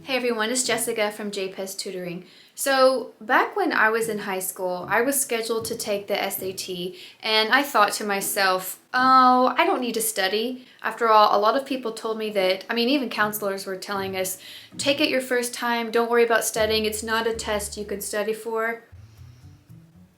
Hey everyone, it's Jessica from PEZ Tutoring. So back when I was in high school, I was scheduled to take the SAT and I thought to myself, oh, I don't need to study. After all, a lot of people told me that, even counselors were telling us, take it your first time, don't worry about studying, it's not a test you can study for.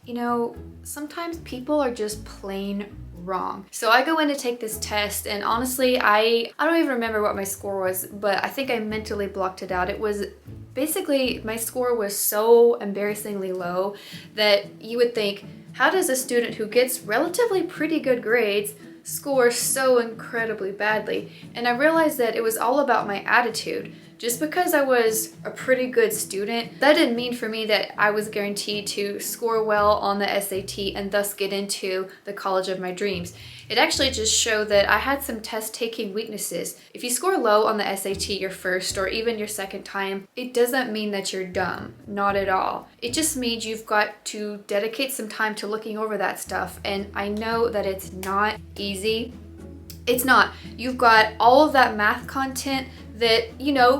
You know, sometimes people are just plain wrong. So I go in to take this test and honestly, I don't even remember what my score was, but I think I mentally blocked it out. It was basically, my score was so embarrassingly low that you would think, how does a student who gets relatively pretty good grades score so incredibly badly? And I realized that it was all about my attitude. Just because I was a pretty good student, that didn't mean for me that I was guaranteed to score well on the SAT and thus get into the college of my dreams. It actually just showed that I had some test-taking weaknesses. If you score low on the SAT your first or even your second time, it doesn't mean that you're dumb, not at all. It just means you've got to dedicate some time to looking over that stuff, and I know that it's not easy. It's not. You've got all of that math content that,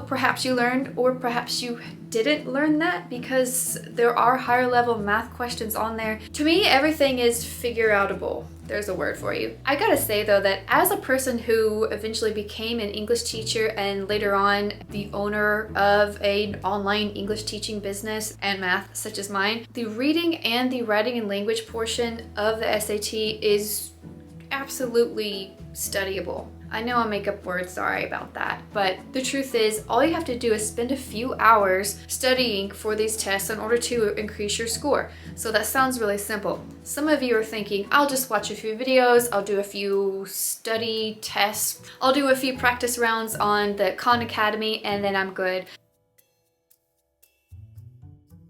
perhaps you learned or perhaps you didn't learn that because there are higher level math questions on there. To me, everything is figure-outable. There's a word for you. I gotta say though that as a person who eventually became an English teacher and later on the owner of an online English teaching business and math such as mine, the reading and the writing and language portion of the SAT is absolutely studyable. I know I make up words, sorry about that, but the truth is all you have to do is spend a few hours studying for these tests in order to increase your score. So that sounds really simple. Some of you are thinking, I'll just watch a few videos, I'll do a few study tests, I'll do a few practice rounds on the Khan Academy, and then I'm good.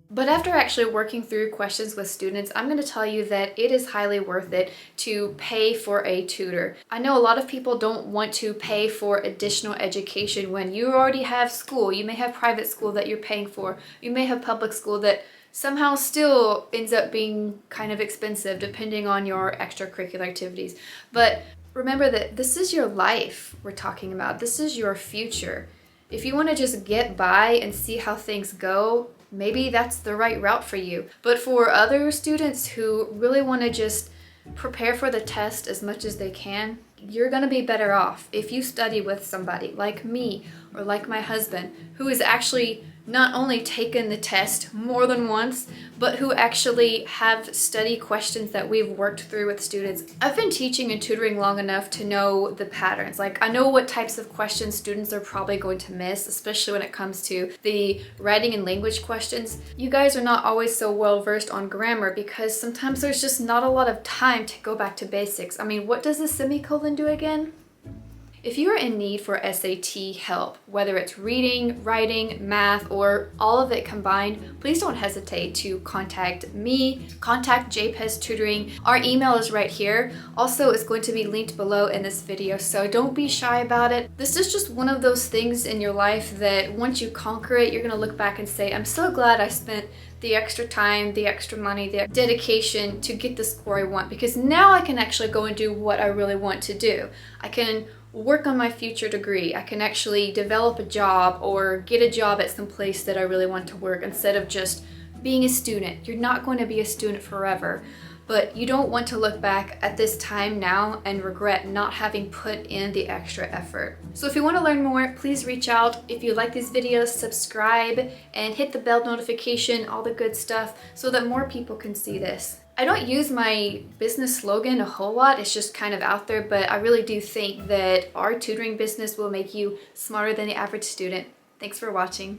But after actually working through questions with students, I'm going to tell you that it is highly worth it to pay for a tutor. I know a lot of people don't want to pay for additional education when you already have school. You may have private school that you're paying for. You may have public school that somehow still ends up being kind of expensive depending on your extracurricular activities. But remember that this is your life we're talking about. This is your future. If you want to just get by and see how things go, maybe that's the right route for you. But for other students who really want to just prepare for the test as much as they can, you're going to be better off if you study with somebody like me or like my husband who has actually not only taken the test more than once, but who actually have study questions that we've worked through with students. I've been teaching and tutoring long enough to know the patterns. Like, I know what types of questions students are probably going to miss, especially when it comes to the writing and language questions. You guys are not always so well versed on grammar because sometimes there's just not a lot of time to go back to basics. What does a semicolon do again? If you are in need for SAT help, whether it's reading, writing, math, or all of it combined, please don't hesitate to contact me, contact PEZ Tutoring. Our email is right here. Also, it's going to be linked below in this video, so don't be shy about it. This is just one of those things in your life that once you conquer it, you're gonna look back and say, I'm so glad I spent the extra time, the extra money, the dedication to get the score I want, because now I can actually go and do what I really want to do. I can work on my future degree. I can actually develop a job or get a job at some place that I really want to work instead of just being a student. You're not going to be a student forever, but you don't want to look back at this time now and regret not having put in the extra effort. So if you want to learn more, please reach out. If you like these videos, subscribe and hit the bell notification, all the good stuff, so that more people can see this. I don't use my business slogan a whole lot, it's just kind of out there, but I really do think that our tutoring business will make you smarter than the average student. Thanks for watching.